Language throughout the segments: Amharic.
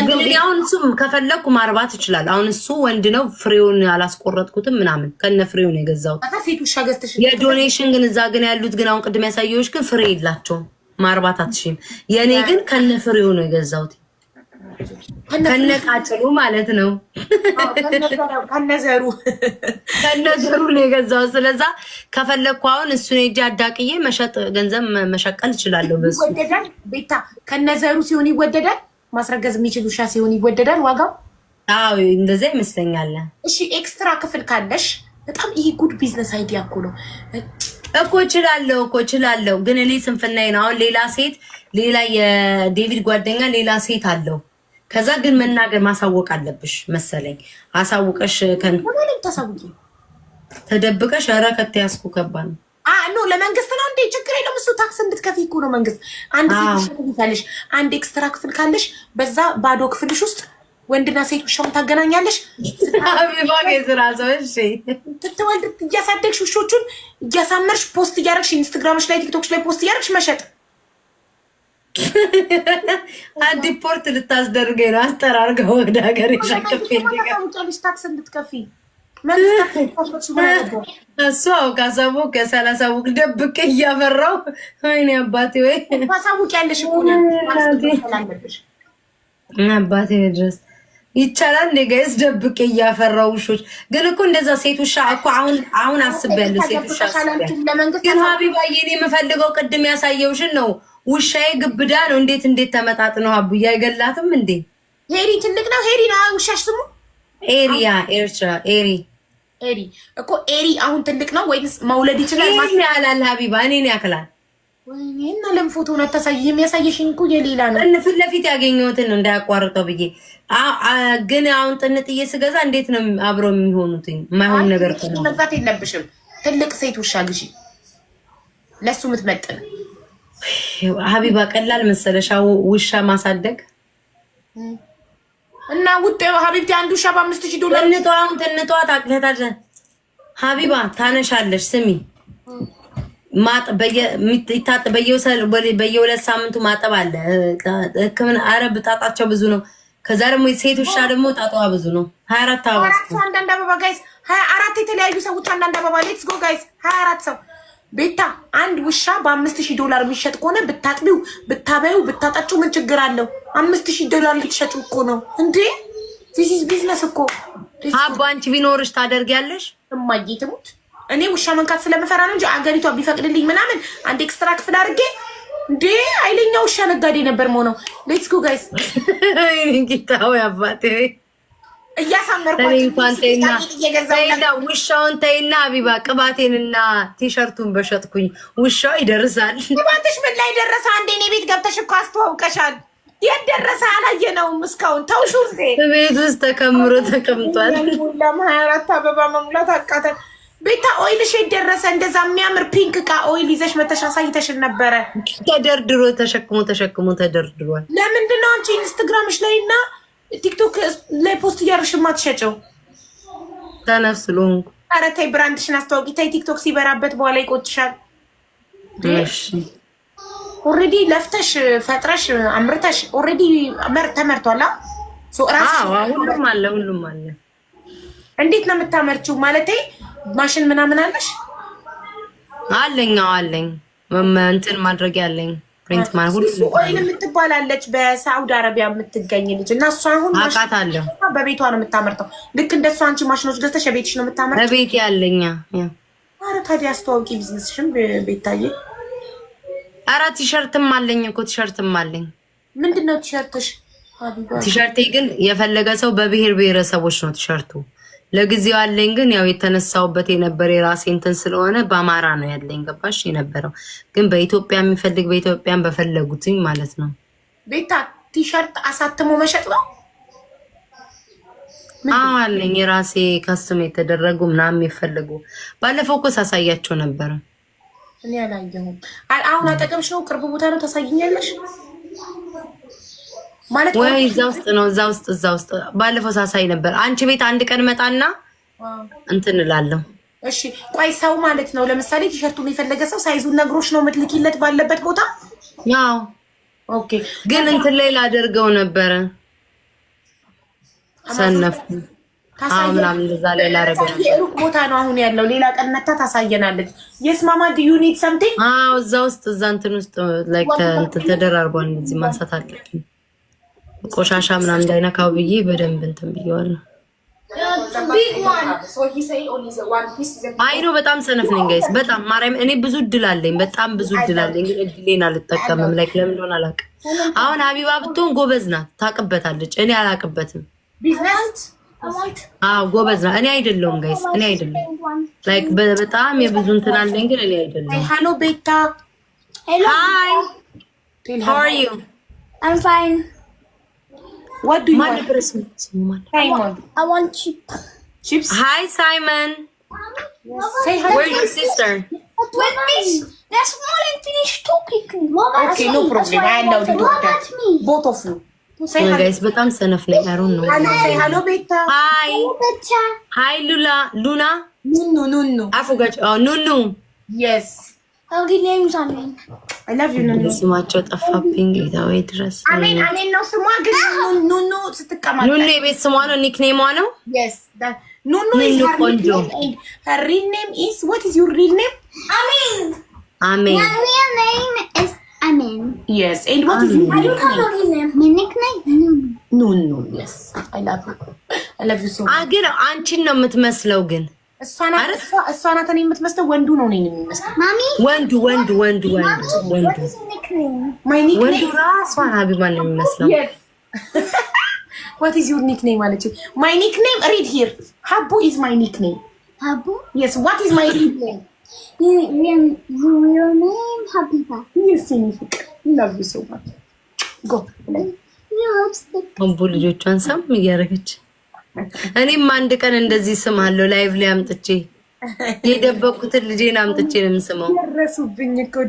ግን አሁን እሱም ከፈለኩ ማርባት ይችላል። አሁን እሱ ወንድ ነው፣ ፍሬውን አላስቆረጥኩትም ምናምን ከነ ፍሬው ነው የገዛሁት። የዶኔሽን ግን እዛ ግን ያሉት ግን አሁን ቅድም ያሳየሁሽ ግን ፍሬ የላቸውም፣ ማርባት አትሽም። የኔ ግን ከነ ፍሬው ነው የገዛሁት፣ ከነ ቃጭሉ ማለት ነው። ከነዘሩ ነው የገዛሁት። ስለዛ ከፈለኩ አሁን እሱን ሄጄ አዳቅዬ መሸጥ ገንዘብ መሸቀል እችላለሁ። በሱ ይወደዳል። ቤታ ከነዘሩ ሲሆን ይወደዳል። ማስረገዝ የሚችል ውሻ ሲሆን ይወደዳል ዋጋው። አዎ እንደዛ ይመስለኛል። እሺ ኤክስትራ ክፍል ካለሽ በጣም ይሄ ጉድ ቢዝነስ አይዲያ እኮ ነው እኮ እችላለሁ። ግን እኔ ስንፍናዬ ነው። አሁን ሌላ ሴት ሌላ የዴቪድ ጓደኛ ሌላ ሴት አለው። ከዛ ግን መናገር ማሳወቅ አለብሽ መሰለኝ። አሳውቀሽ ምንም ታሳውቂ ተደብቀሽ ረከት ያስኩ ከባድ ነው። ኖ ለመንግስት ነው እንዴ? ችግር የለም እሱ ታክስ እንድትከፊ እኮ ነው መንግስት። አንድ ሴት አንድ ኤክስትራ ክፍል ካለሽ በዛ ባዶ ክፍልሽ ውስጥ ወንድና ሴት ውሻውን ታገናኛለሽ። ስትወልድ እያሳደግሽ ውሾቹን እያሳመርሽ ፖስት እያደረግሽ ኢንስታግራምሽ ላይ ቲክቶክሽ ላይ ፖስት እያደረግሽ መሸጥ። ዲፖርት ልታስደርገኝ ነው። አስጠራርገው ወደ ሀገር ሸክፍ ታክስ እንድትከፊ እሱ ካሳወቅ ከሳላሳወቅ ደብቄ እያፈራው ወይኔ አባቴ ወይ ታሳውቅ ያለሽ እኮ አባቴ ድረስ ይቻላል እንደ ጋይስ ደብቄ እያፈራው ውሾች ግን እኮ እንደዛ ሴት ውሻ እኮ አሁን አስቤያለሁ። ሴት ውሻ ግን ሀቢባዬ እኔ የምፈልገው ቅድም ያሳየውሽን ነው። ውሻዬ ግብዳ ነው። እንዴት ተመጣጥነው ሀቡዬ አይገላትም እንዴ? ሄሪ ትልቅ ነው። ሄሪ ነው ውሻሽ ስሙ? ኤሪያ ኤርትራ ኤሪ እኮ ኤሪ አሁን ትልቅ ነው ወይስ መውለድ ይችላል? ማን ያላል ሀቢባ እኔን ያክላል። ወይኔ እና ለምን ፎቶውን አታሳይ? የሚያሳየሽኝ እኮ የሌላ ነው። ፊት ለፊት ያገኘሁትን እንዳያቋርጠው ብዬ ግን አሁን ጥንጥዬ ስገዛ እንዴት ነው አብረው የሚሆኑት? የማይሆን ነገር ነው። መግዛት የለብሽም። ትልቅ ሴት ውሻ ግዢ ለሱ የምትመጥን ሀቢባ። ቀላል መሰለሽ ውሻ ማሳደግ እና ውጤው ሀቢብቲ አንዱ ውሻ $5000 ትንቷ ታቅለታለ ሀቢባ ታነሻለሽ። ስሚ በየሁለት ሳምንቱ ማጠብ አለ ሕክምና። ኧረ ብጣጣቸው ብዙ ነው። ከዛ ደግሞ ሴት ውሻ ደግሞ ጣጣዋ ብዙ ነው። 24 አበባ አንዳንድ አበባ ጋይስ 24 የተለያዩ ሰዎች አንዳንድ አበባ ሌትስ ጎ ጋይስ 24 ሰው ቤታ አንድ ውሻ $5000 የሚሸጥ ከሆነ ብታጥቢው ብታበዩ ብታጣጩ ምን ችግር አለው? $5000 ልትሸጩ እኮ ነው እንዴ? ዚስ ኢዝ ቢዝነስ እኮ። ሀቡ አንቺ ቢኖርሽ ታደርጊያለሽ? እማዬ ትሙት እኔ ውሻ መንካት ስለምፈራ ነው እንጂ አገሪቷ ቢፈቅድልኝ ምናምን አንድ ኤክስትራ ክፍል አድርጌ እንዴ አይለኛ ውሻ ነጋዴ ነበር መሆነው። ሌትስ ጎ ጋይስ። ጌታው ያባቴ ውሻውን ተይና ሀቢባ ቅባቴንና ቲሸርቱን በሸጥኩኝ። ውሻው ይደርሳል። ቅባትሽ ምን ላይ ደረሰ? አንዴ እኔ ቤት ገብተሽ እኮ አስተዋውቀሻል። የት ደረሰ? አላየነውም እስካሁን። ተውሹ ቤት ውስጥ ተከምሮ ተቀምጧል። 24 አበባ መሙላት አቃተን። ቤታ ኦይልሽ የት ደረሰ? እንደዛ የሚያምር ፒንክ እቃ ኦይል ይዘሽ መተሽ አሳይተሽን ነበረ። ተደርድሮ ተሸክሞ ተደርድሯል። ለምንድን ነው አንቺ ኢንስታግራምሽ ላይ እና ቲክቶክ ላይ ፖስት እያደረግሽ የማትሸጪው? ተነፍስ ስለሆንኩ። ኧረ ተይ ብራንድሽን አስታወቂ። ተይ ቲክቶክ ሲበራበት በኋላ ይቆጭሻል። ኦልሬዲ ለፍተሽ ፈጥረሽ አምርተሽ ኦልሬዲ ተመርቷል። ሁሉም አለ። እንዴት ነው የምታመርችው? ማለቴ ማሽን ምናምን አለሽ? አለኝ እንትን ማድረጊያ አለኝ። ፕሪንት ማለት ሁሉ ኦይል የምትባላለች በሳውዲ አረቢያ የምትገኝ ልጅ እና እሷ አሁን አውቃታለሁ። በቤቷ ነው የምታመርተው። ልክ እንደሷ አንቺ ማሽኖች ገዝተሽ ቤትሽ ነው የምታመርተው? በቤት ያለኛ። ኧረ ታዲያ አስተዋውቂ ቢዝነስሽን ቤታዬ። ኧረ ቲሸርትም አለኝ እኮ ቲሸርትም አለኝ። ምንድን ነው ቲሸርትሽ? ቲሸርቴ ግን የፈለገ ሰው በብሔር ብሔረሰቦች ነው ቲሸርቱ። ለጊዜው አለኝ ግን ያው የተነሳውበት የነበረ የራሴ እንትን ስለሆነ በአማራ ነው ያለኝ። ገባሽ? የነበረው ግን በኢትዮጵያ የሚፈልግ በኢትዮጵያን በፈለጉትኝ ማለት ነው። ቤታ ቲሸርት አሳትሞ መሸጥ ነው? አለኝ የራሴ ካስተም የተደረጉ ምናምን የሚፈልጉ። ባለፈው እኮ ሳሳያቸው ነበረ። እኔ አላየሁም። አሁን አጠገብሽ ነው? ቅርብ ቦታ ነው? ታሳይኛለሽ ማለት ወይ? እዛ ውስጥ ባለፈው ሳሳይ ነበር። አንቺ ቤት አንድ ቀን መጣና እንትን እላለሁ። እሺ ቆይ ሰው ማለት ነው ለምሳሌ ቲሸርቱን የፈለገ ሰው ሳይዙን ነግሮሽ ነው የምትልኪለት ባለበት ቦታ? ያው ኦኬ። ግን እንትን ላይ ላደርገው ነበረ ሰነፍኩ። አሁን ምናምን እንደዛ ላይ ላረገ ነው። ሩቅ ቦታ ነው አሁን ያለው። ሌላ ቀን መታ ታሳየናለች። የስ ማማ ዱ ዩ ኒድ ሰምቲንግ? እዛ ውስጥ እዛ እንትን ውስጥ ላይክ እንትን ተደራርቧል። እንደዚህ ማንሳት አለብኝ ቆሻሻ ምናምን እንዳይነካው ብዬ በደንብ እንትን ብዬዋለሁ። አይኖ በጣም ሰነፍ ነኝ ጋይስ፣ በጣም ማርያም። እኔ ብዙ እድል አለኝ፣ በጣም ብዙ እድል አለኝ፣ ግን እድሌን አልጠቀምም። ላይክ ለምን እንደሆነ አላውቅም። አሁን ሀቢባ ብትሆን ጎበዝ ናት፣ ታውቅበታለች። እኔ አላውቅበትም። ጎበዝ ናት። እኔ አይደለሁም ጋይስ፣ እኔ አይደለሁም። ላይክ በጣም የብዙ እንትን አለኝ፣ ግን እኔ አይደለሁም። ሄሎ ቤታ። ሃይ how are you? I'm fine. What do you want? Simon. I want chips. Hi Simon. Say hi. Where's your sister? Wait, please. That's more than finished talking. Okay, no problem. I know you talk that. Both of you. Say hi. Guys, በጣም ሰነፍ ነኝ። I don't know. Say hello ቤታ. Hi. Hi Luna. Nunu. I forgot. Oh, Nunu. Yes. I'll give names on me. I love you Nunu. ስማቸው ጠፋብኝ ጌታዬ ድረስ። አሜን ነው ስሟ፣ ግን ኑኑ ስትቀማጥ ኑኑ የቤት ስሟ ነው፣ ኒክኔሟ ነው። Yes, that Nunu is her nickname, and her real name is, what is your real name? Amin. Amen. My real name is Amin. Yes, and what is your I don't have a real name. My nickname Nunu. Yes, I love you. I love you so much. ግን አንቺን ነው የምትመስለው ግን እሷ ናት እኔ የምትመስለው። ወንዱ ነው እኔን የሚመስለው። Mommy. ወንዱ What is your nickname? My ወንዱ nickname. ራሷን ሀቢባን ነው የሚመስለው። Yes. What is your nickname አለችው። My nickname, read here. Habu is my nickname. Habu. Yes, what is my real name? Your name Habiba. Yes, ፍቅር. Love you so much. Go. You lipstick. ወንቡ ልጆቿን ሰም እያደረገች እኔም አንድ ቀን እንደዚህ ስም አለው ላይቭ ላይ አምጥቼ የደበኩትን ልጄን አምጥቼ ነው የምስመው።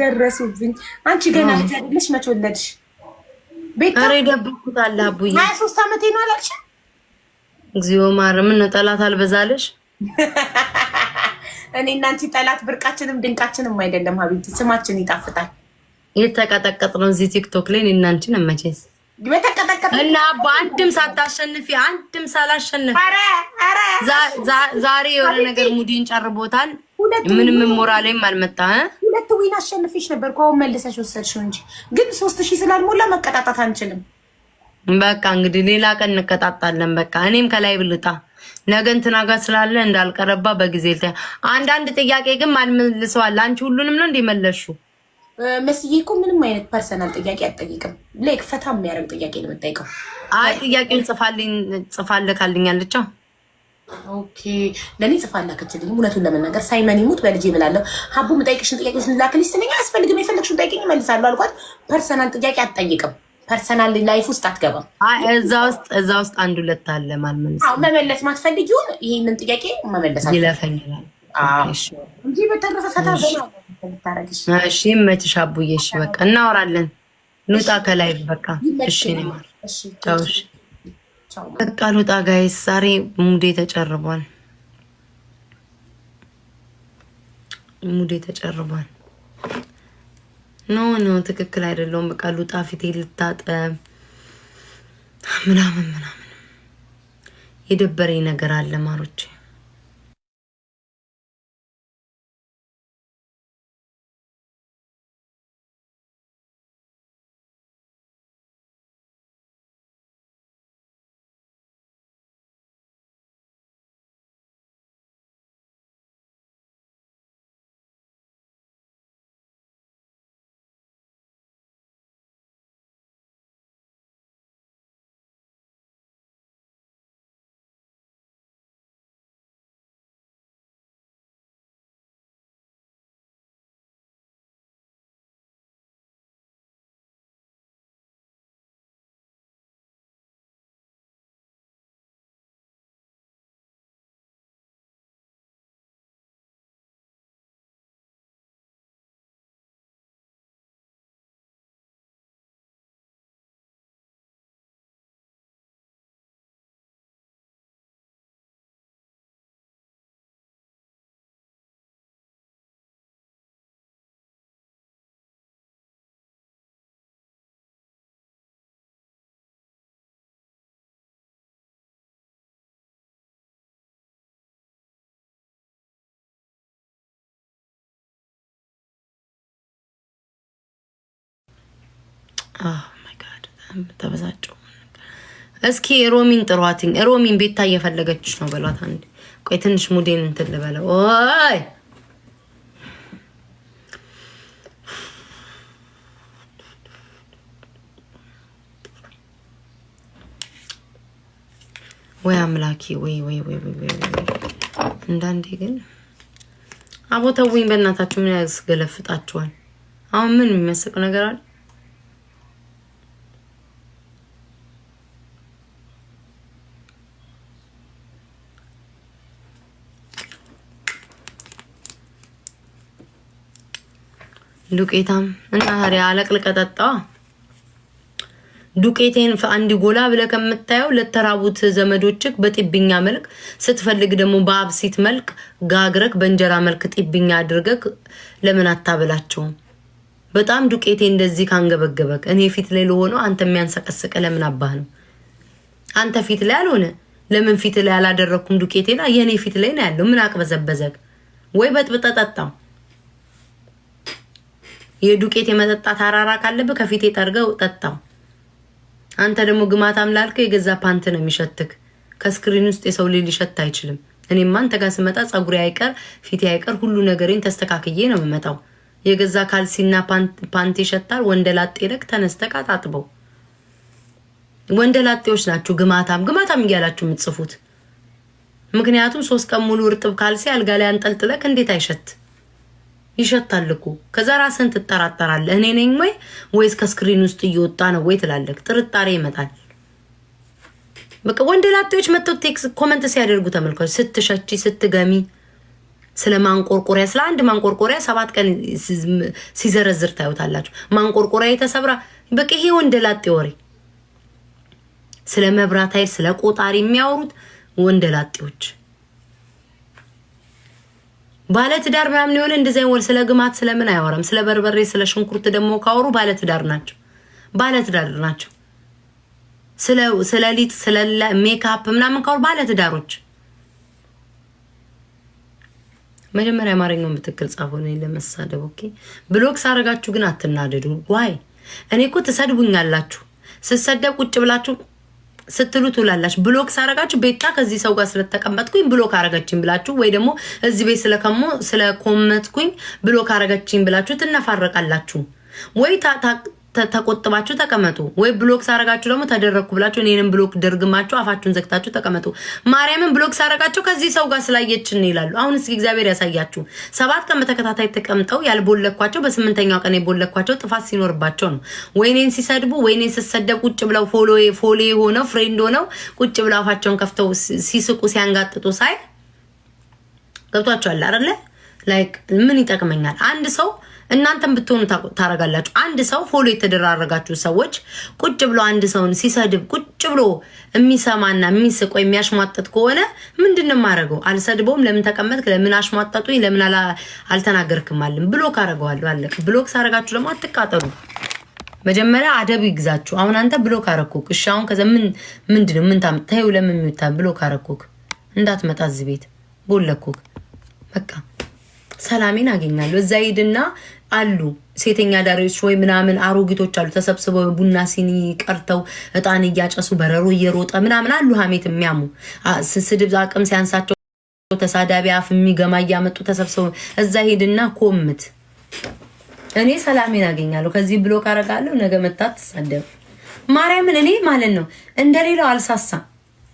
ደረሱብኝ። አንቺ ገና ልጅ አይደለሽ? መች ወለድሽ? ቤት ኧረ የደበኩት አለ አቡዬ። 23 ዓመቴ ነው አላልሽ? እግዚኦ ማርያም፣ ምን ነው ጠላት አልበዛለሽ? እኔ እና አንቺ ጠላት ብርቃችንም ድንቃችንም አይደለም ሀቢብቲ፣ ስማችን ይጣፍጣል። የተቀጠቀጥ ነው እዚህ ቲክቶክ ላይ እኔና አንቺ ነን መቼስ እና በአንድም ሳታሸንፊ አንድም ሳላሸንፍ ዛሬ የሆነ ነገር ሙዲን ጨርቦታል። ምንም ሞራሌም አልመጣ። ሁለት ዊን አሸንፊሽ ነበር እኮ አሁን መልሰሽ ወሰድሽው እንጂ፣ ግን 3000 ስላልሞላ መቀጣጣት አንችልም። በቃ እንግዲህ ሌላ ቀን እንቀጣጣለን። በቃ እኔም ከላይ ብልጣ ነገ እንትና ጋር ስላለ እንዳልቀረባ በጊዜ አንዳንድ ጥያቄ ግን ማልመልሰዋል። አንቺ ሁሉንም ነው እንደመለሹ? መስዬ እኮ ምንም አይነት ፐርሰናል ጥያቄ አትጠይቅም። ላይክ ፈታ የሚያደርግ ጥያቄ ነው የምጠይቀው። አይ ጥያቄውን ጽፋልካልኛለች። ኦኬ ለኔ ጽፋላከችልኝ። እውነቱን ለመናገር ሳይመን ይሙት በልጄ ብላለሁ። ሀቡ የምጠይቅሽን ጥያቄዎች ልላክልሽ ስለኛ አያስፈልግም። የፈለግሽውን ጠይቅኝ እመልሳለሁ አልኳት። ፐርሰናል ጥያቄ አትጠይቅም። ፐርሰናል ላይፍ ውስጥ አትገባም። አይ እዛ ውስጥ አንድ ሁለት አለ ማልመለስ። አዎ መመለስ ማትፈልጊውን ይሄንን ጥያቄ መመለስ ይለፈኛል እንጂ በተረፈ ፈታ ዘና ታረግሽ። እሺ መችሽ አቡዬ። እሺ በቃ እናወራለን። ኑጣ ከላይ በቃ እሺ ነው ማለት እሺ። ታውሽ በቃ ኑጣ ጋይስ። ዛሬ ሙዴ ተጨርቧል። ኖ ትክክል አይደለም። በቃ ሉጣ ፊቴ ልታጠብ ምናምን የደበረኝ ነገር አለ ማሮቼ። ማይ ጋድ ተበሳጨው። እስኪ ሮሚን ጥሯትኝ። ሮሚን ቤታ እየፈለገችሽ ነው በሏት አንዴ። ቆይ ትንሽ ሙዴን እንትን ልበለው። ኦይ ወይ አምላኪ ወይ እንዳንዴ ግን አቦተውኝ በእናታችሁ ምን ያስገለፍጣችኋል? አሁን ምን የሚያስቅ ነገር አለ? ዱቄታም እና ታዲያ አለቅልቀ ጠጣ። ዱቄቴን አንድ ጎላ ብለህ ከምታየው ለተራቡት ዘመዶችክ በጢብኛ መልክ ስትፈልግ ደግሞ በአብሲት መልክ ጋግረክ በእንጀራ መልክ ጢብኛ አድርገክ ለምን አታበላቸው? በጣም ዱቄቴ እንደዚህ ካንገበገበክ እኔ ፊት ላይ ለሆነው አንተ የሚያንሰቀስቀ ለምን አባህ ነው? አንተ ፊት ላይ አልሆነ ለምን ፊት ላይ አላደረኩም? ዱቄቴና የኔ ፊት ላይ ነው ያለው። ምን አቅበዘበዘክ? ወይ በጥብጠ ጠጣው። የዱቄት የመጠጣት አራራ ካለብህ ከፊቴ ጠርገው ጠጣው። አንተ ደግሞ ግማታም ላልከው የገዛ ፓንት ነው የሚሸትክ። ከስክሪን ውስጥ የሰው ልጅ ሊሸት አይችልም። እኔማ አንተ ጋር ስመጣ ጸጉሬ አይቀር ፊቴ አይቀር ሁሉ ነገሬን ተስተካክዬ ነው የምመጣው። የገዛ ካልሲና ፓንት ይሸታል። ወንደላጤ ለክ ተነስተህ አጣጥበው። ወንደላጤዎች ናችሁ ግማታም እያላችሁ የምትጽፉት። ምክንያቱም 3 ቀን ሙሉ እርጥብ ካልሲ አልጋ ላይ አንጠልጥለክ እንዴት አይሸት? ይሸታል እኮ። ከዛ ራስን ትጠራጠራለህ። እኔ ነኝ ወይስ ከስክሪን ውስጥ እየወጣ ነው ወይ ትላለህ። ጥርጣሬ ይመጣል። በቃ ወንደላጤዎች መጥተው ቴክስ ኮሜንት ሲያደርጉ ተመልካች ስትሸቺ ስትገሚ ስለ ማንቆርቆሪያ ስለ አንድ ማንቆርቆሪያ 7 ቀን ሲዘረዝር ታዩታላችሁ። ማንቆርቆሪያ የተሰብራ በቃ ይሄ ወንደላጤ ወሬ። ስለ መብራት ኃይል ስለ ቆጣሪ የሚያወሩት ወንደላጤዎች። ባለትዳር ምናምን የሆነ እንደዛ ይወር ስለ ግማት ስለምን አያወራም? ስለ በርበሬ ስለ ሽንኩርት ደግሞ ካወሩ ባለትዳር ናቸው። ስለ ሊጥ ስለ ሜካፕ ምናምን ካወሩ ባለትዳሮች። መጀመሪያ አማርኛውን በትክክል ጻፉ ነው ለመሳደብ። ኦኬ ብሎክ ሳረጋችሁ ግን አትናደዱ። ዋይ እኔ እኮ ትሰድቡኛላችሁ። ስትሰደብ ቁጭ ብላችሁ ስትሉ ትውላላችሁ። ብሎክ ሳረጋችሁ ቤታ ከዚህ ሰው ጋር ስለተቀመጥኩኝ ብሎክ አረጋችኝ ብላችሁ ወይ ደግሞ እዚህ ቤት ስለኮመትኩኝ ብሎክ አረጋችኝ ብላችሁ ትነፋረቃላችሁ። ወይ ተቆጥባችሁ ተቀመጡ። ወይ ብሎክ ሳረጋችሁ ደግሞ ተደረኩ ብላችሁ እኔንም ብሎክ ደርግማችሁ አፋችሁን ዘግታችሁ ተቀመጡ። ማርያምን ብሎክ ሳረጋችሁ ከዚህ ሰው ጋር ስላየችን ይላሉ። አሁን እስኪ እግዚአብሔር ያሳያችሁ። 7 ቀን በተከታታይ ተቀምጠው ያልቦለኳቸው በ8ኛው ቀን የቦለኳቸው ጥፋት ሲኖርባቸው ነው። ወይኔን ሲሰድቡ ወይኔን ሲሰደብ ቁጭ ብለው ፎሎ ሆነው ፍሬንድ ሆነው ቁጭ ብለው አፋቸውን ከፍተው ሲስቁ ሲያንጋጥጡ ሳይ ገብቷቸዋል አይደለ? ላይክ ምን ይጠቅመኛል? አንድ ሰው እናንተም ብትሆኑ ታረጋላችሁ። አንድ ሰው ፎሎ የተደራረጋችሁ ሰዎች ቁጭ ብሎ አንድ ሰውን ሲሰድብ ቁጭ ብሎ የሚሰማና የሚስቅ ወይ የሚያሽሟጠጥ ከሆነ ምንድነው ማረገው? አልሰድበውም። ለምን ተቀመጥክ? ለምን አሽሟጠጡኝ? ለምን አልተናገርክም? አለም ብሎክ አረጋዋለሁ። አለቀ። ብሎክ ሳረጋችሁ ደግሞ አትቃጠሉ። መጀመሪያ አደብ ይግዛችሁ። አሁን አንተ ብሎክ አረኩክ። እሺ አሁን ከዛ ምንድነው ምን ታምጣው? ለምን የሚውጣ ብሎክ አረኩክ? እንዳትመጣ እዚህ ቤት ቦለኩክ። በቃ ሰላሜን አገኛለሁ። እዛ ሄድና አሉ ሴተኛ ዳሪዎች ወይ ምናምን አሮጊቶች አሉ ተሰብስበው ቡና ሲኒ ቀርተው እጣን እያጨሱ በረሮ እየሮጠ ምናምን አሉ ሀሜት የሚያሙ ስድብ አቅም ሲያንሳቸው ተሳዳቢ አፍ የሚገማ እያመጡ ተሰብስበው እዛ ሄድና ኮምት። እኔ ሰላሜን አገኛለሁ። ከዚህ ብሎክ አረጋለሁ። ነገ መጣት ተሳደብ ማርያምን። እኔ ማለት ነው እንደሌላው አልሳሳም።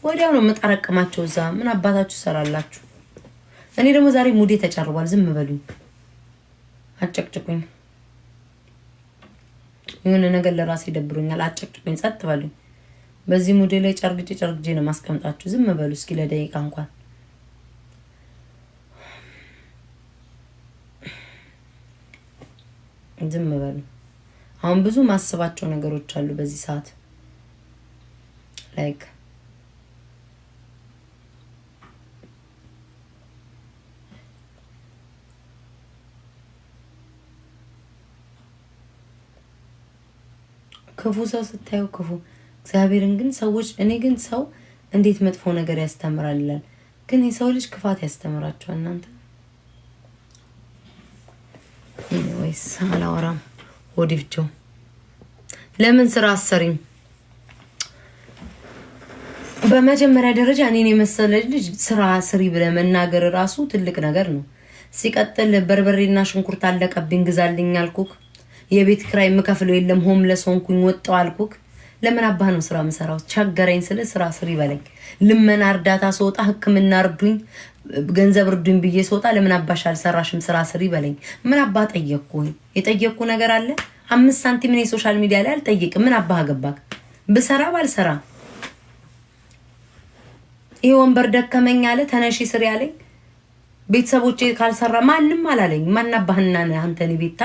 ወዲያው ነው መጣረቀማቸው። እዛ ምን አባታችሁ ሰራላችሁ? እኔ ደግሞ ዛሬ ሙዴ ተጨርቧል። ዝም በሉኝ፣ አጨቅጭቁኝ። የሆነ ነገር ለራሴ ደብሮኛል። አጨቅጭቁኝ፣ ጸጥ በሉኝ። በዚህ ሙዴ ላይ ጨርግጄ ነው ማስቀምጣችሁ። ዝም በሉ እስኪ ለደቂቃ እንኳን። ዝም በሉ። አሁን ብዙ ማስባቸው ነገሮች አሉ በዚህ ሰዓት ላይክ ክፉ ሰው ስታዩ ክፉ እግዚአብሔርን ግን ሰዎች እኔ ግን ሰው እንዴት መጥፎ ነገር ያስተምራል ይላል። ግን የሰው ልጅ ክፋት ያስተምራቸዋል። እናንተ ወይስ አላወራም። ሆዲፍጆ ለምን ስራ አሰሪኝ? በመጀመሪያ ደረጃ እኔን የመሰለ ልጅ ስራ ስሪ ብለህ መናገር ራሱ ትልቅ ነገር ነው። ሲቀጥል በርበሬና ሽንኩርት አለቀብኝ ግዛልኝ አልኩክ። የቤት ኪራይ የምከፍለው የለም ሆምለስ ሆንኩኝ ወጣው አልኩክ። ለምን አባህ ነው ስራ መሰራው? ቸገረኝ ስለ ስራ ስሪ በለኝ። ልመና እርዳታ ስወጣ ህክምና እርዱኝ ገንዘብ እርዱኝ ብዬ ስወጣ ለምን አባሽ አልሰራሽም ስራ ስሪ በለኝ። ምን አባ ጠየቅኩኝ? የጠየቅኩ ነገር አለ? 5 ሳንቲም እኔ ሶሻል ሚዲያ ላይ አልጠይቅም። ምን አባህ ገባክ? ብሰራ ባልሰራ ይሄ ወንበር ደከመኝ አለ ተነሺ ስሪ ያለኝ ቤተሰቦቼ ካልሰራ ማንንም አላለኝ። ማናባህና አንተኒ ቤታ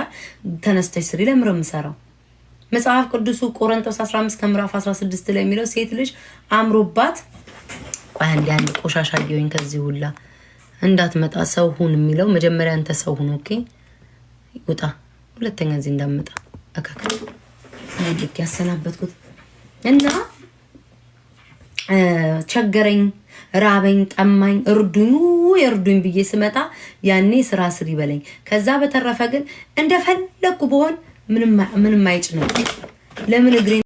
ተነስተሽ ስሪ ለምረም ሰራው። መጽሐፍ ቅዱሱ ቆሮንቶስ 15 ከምዕራፍ 16 ላይ የሚለው ሴት ልጅ አምሮባት ቆይ አንድ ቆሻሻ ይወኝ ከዚህ ሁላ እንዳትመጣ ሰው ሁን የሚለው መጀመሪያ አንተ ሰው ሁን። ኦኬ ውጣ። ሁለተኛ እዚህ እንዳትመጣ አካካ ልክ ያሰናበትኩት እና ቸገረኝ ራበኝ ጠማኝ እርዱኝ ብዬ ስመጣ ያኔ ስራ ስሪ በለኝ። ከዛ በተረፈ ግን እንደፈለኩ በሆን ምንም አይጭነኝ። ለምን እግሬን